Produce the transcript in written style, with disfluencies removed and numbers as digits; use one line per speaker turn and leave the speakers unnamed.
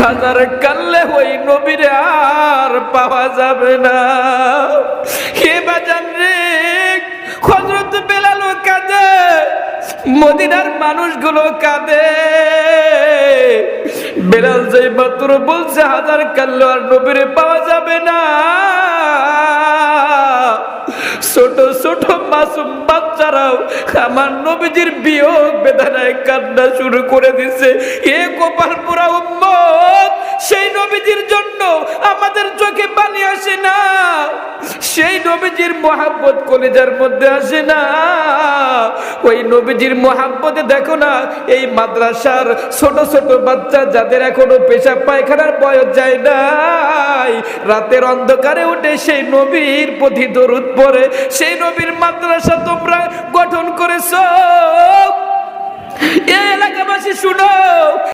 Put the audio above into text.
হাজার কাল্লে ওই নবীর আর পাওয়া যাবে না। হে বাজান রে, হযরত বেলাল কাঁদে, মদিনার মানুষগুলো কাঁদে। বেলাল যেই মাত্র বলছে হাজার কাল্লে আর নবীর পাওয়া যাবে না, ছোট ছোট মাসুম বাচ্চারাও আমার নবীজির বিয়োগ বেদনায় কান্না শুরু করে দিছে। এ কপাল পোড়া উম্মত, সেই নবীজির জন্য আমাদের চোখে পানি আসে না, সেই নবীজির মহাব্বত কলিজার মধ্যে আসে না। ওই নবীজির মহাব্বতে দেখো না, এই মাদ্রাসার ছোট ছোট বাচ্চা যাদের এখনো পেশাব পায়খানার বয়স যায় নাই, রাতের অন্ধকারে উঠে সেই নবীর প্রতি দরুদ পড়ে। সেই নবীর মাদ্রাসা তোমরা গঠন করেছো। এই এলাকাবাসী শুনো,